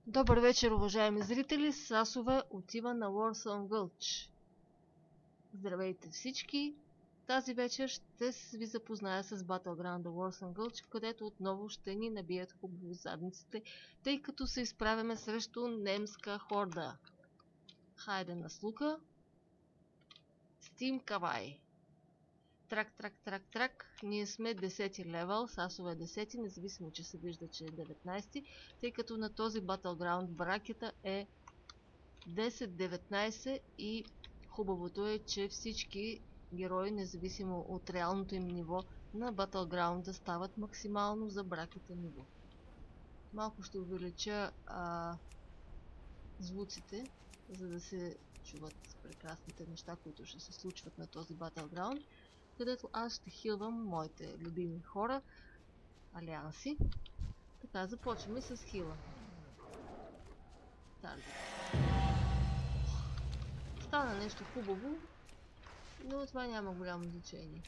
Добър вечер, уважаеми зрители! Сасове отива на Warsong Gulch. Здравейте всички! Тази вечер ще ви запозная с Battleground Warsong Gulch, където отново ще ни набият хубаво задниците, тъй като се изправяме срещу немска хорда. Хайде на слука! Steam Кавай! Трак. Ние сме 10 левел, Сасове е 10, независимо, че се вижда, че е 19, тъй като на този Battleground бракета е 10-19 и хубавото е, че всички герои, независимо от реалното им ниво на Battleground, да стават максимално за бракета ниво. Малко ще увелича звуците, за да се чуват прекрасните неща, които ще се случват на този Battleground, където аз ще хилвам моите любими хора, алианси. Така, започваме с хила. Таргет. Стана нещо хубаво, но това няма голямо значение.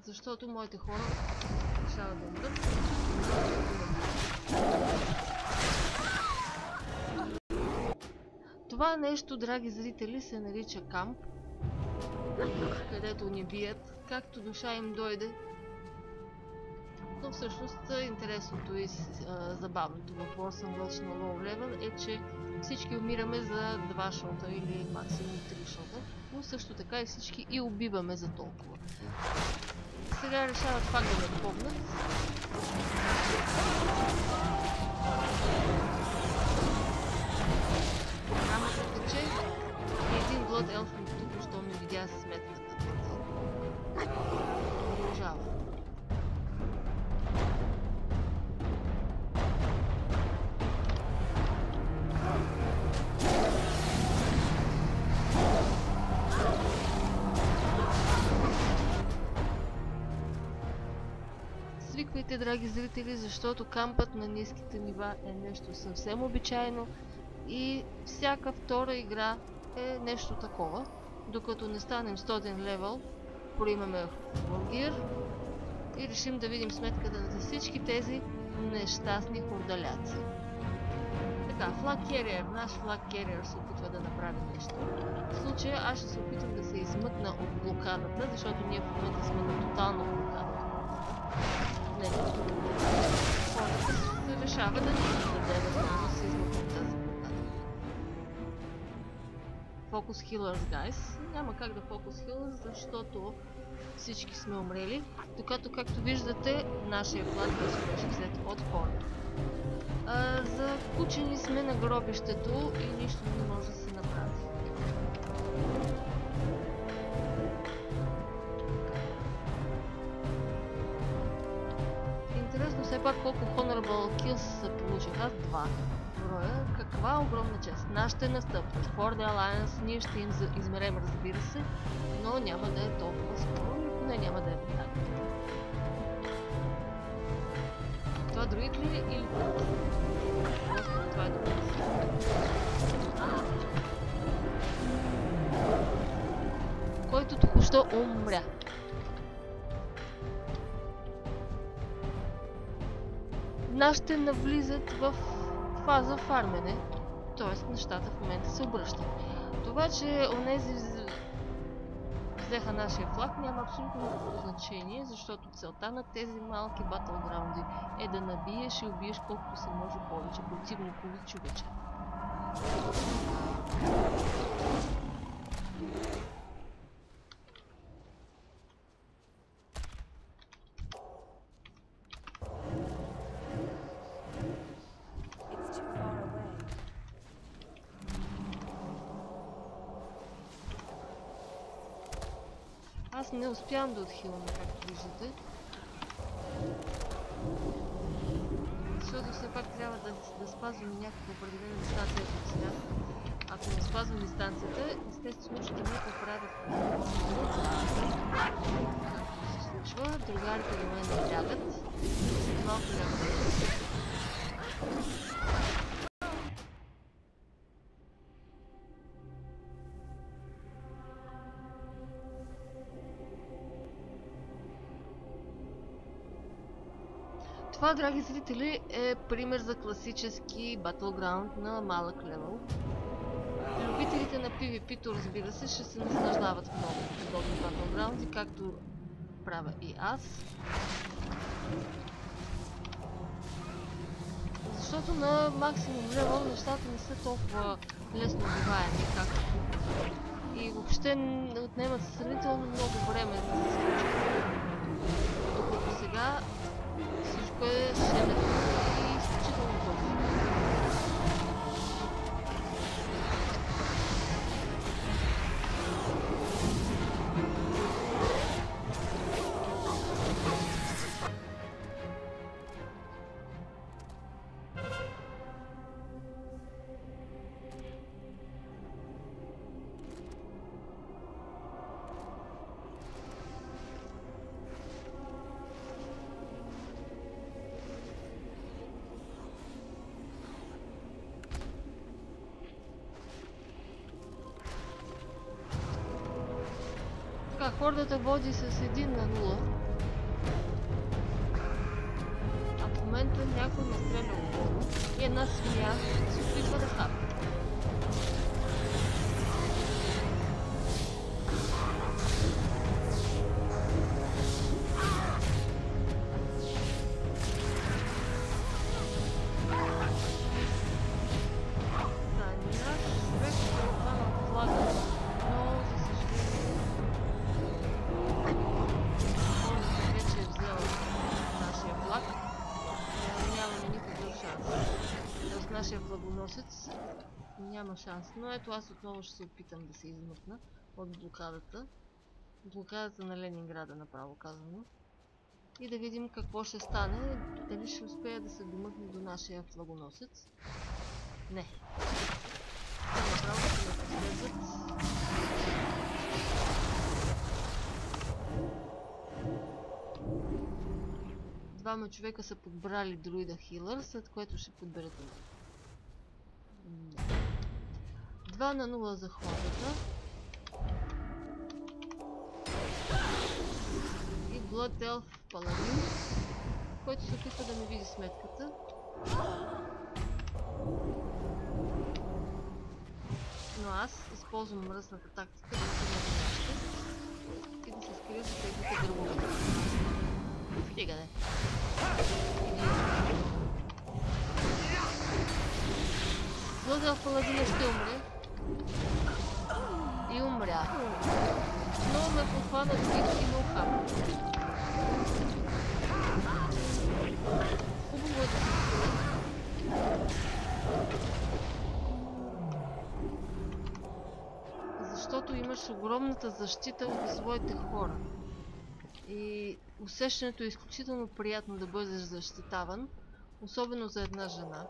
Защото моите хора решават да умрат. Това нещо, драги зрители, се нарича камп, където ни бият, както душа им дойде. Но всъщност интересното и забавното в Warsong Gulch на Low Level е, че всички умираме за 2 шота или максимум 3 шота, но също така и всички и убиваме за толкова. Сега решават пак да ме помнят. Програмата тече и един Blood Elf току-що ми видя сметката. Продължава. Свиквайте, драги зрители, защото кампът на ниските нива е нещо съвсем обичайно и всяка втора игра е нещо такова, докато не станем 100 левел, поимаме Wargear и решим да видим сметката за всички тези нещастни хордаляци. Така, Flag Carrier, наш Flag Carrier се опитва да направи нещо. В случая аз ще се опитам да се измъкна от блокадата, защото ние в момента сме на тотална блокада. Хората се решава да ни даде възможност да се измъкнем тази блокада. Focus Healers, guys. Няма как да Focus Healers, защото всички сме умрели, докато, както виждате, нашия флаг беше взет от хората. Закучени сме на гробището и нищо не може да се направи. Интересно все пак колко Honorable Kills се получих. Аз 2 броя. Каква огромна чест. Нас ще настъпват. For the Alliance ние ще им измерем, разбира се, но няма да е толкова скоро и поне няма да е веднага. Това друид ли е или друид? Просто това е друид. Който току-що умря. Нашите навлизат в фаза фармене, т.е. нещата в момента се обръщат. Това, че онези взеха нашия флаг, няма абсолютно никакво значение, защото целта на тези малки батлграунди е да набиеш и убиеш колкото се може повече противникови човече. Аз не успявам да отхилвам, както виждате. Защото все пак трябва да спазвам някаква определена дистанция от сега. Ако не спазвам дистанцията, естествено ще ме поправят. Както се случва, другарите до мен не бягат. Малко лягат. Това, драги зрители, е пример за класически Battleground на малък левел. Любителите на PvP-то, разбира се, ще се наслаждават в много подобни Battlegrounds, както правя и аз. Защото на максимум левел нещата не са толкова лесно убиваеми, както и въобще отнемат сравнително много време да се случи. Докато сега всичко е шелето и изключително бързо. Хордата води с 1-0. А в момента някой ме стреля отдолу и една свиня се опитва да хапне. Няма шанс, но ето аз отново ще се опитам да се измъкна от блокадата. Блокадата на Ленинграда, направо казано. И да видим какво ще стане, дали ще успея да се домъкне до нашия флагоносец. Не. Те направо ще ме преследват. Двама човека са подбрали друида хилър, след което ще подберат и 2-0 за хората. И Blood Elf Паладин, който се опитва да ми види сметката. Но аз използвам мръсната тактика да се и да се скрия за техните гърбове. Стига де. Blood Elf Паладин ще умре. И умря. Но ме подхвана Двид и ме ухапа. Хубаво е да се скрие. Защото имаш огромната защита от своите хора. И усещането е изключително приятно да бъдеш защитаван, особено за една жена.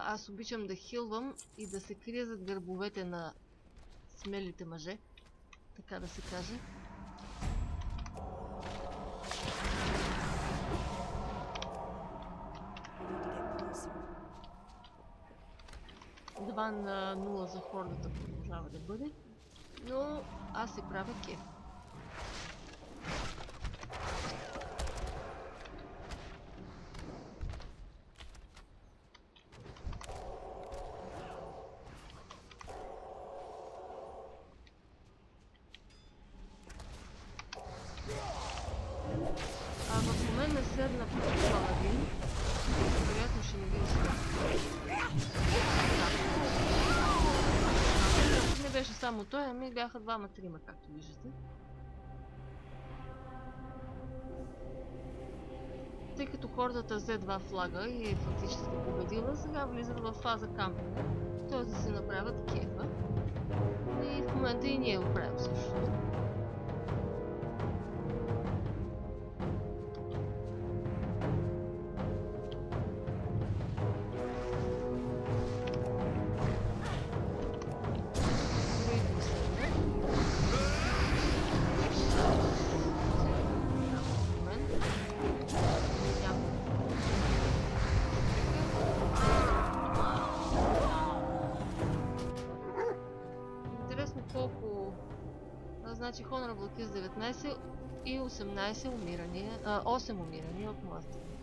Аз обичам да хилвам и да се крия зад гърбовете на смелите мъже, така да се каже. Два на 0 за хордата продължава да бъде, но аз си правя кеф. В момента седна Паладин, вероятно ще не види не беше само той, ами бяха двама-трима, както виждате. Тъй като хордата взе 2 флага и е фактически победила, сега влизат в фаза кампинг, т.е. да се направят кефа. И в момента и ние го правим също. Значи Honorable Kill 19 и 18 умирания, 8 умирания от моя страна.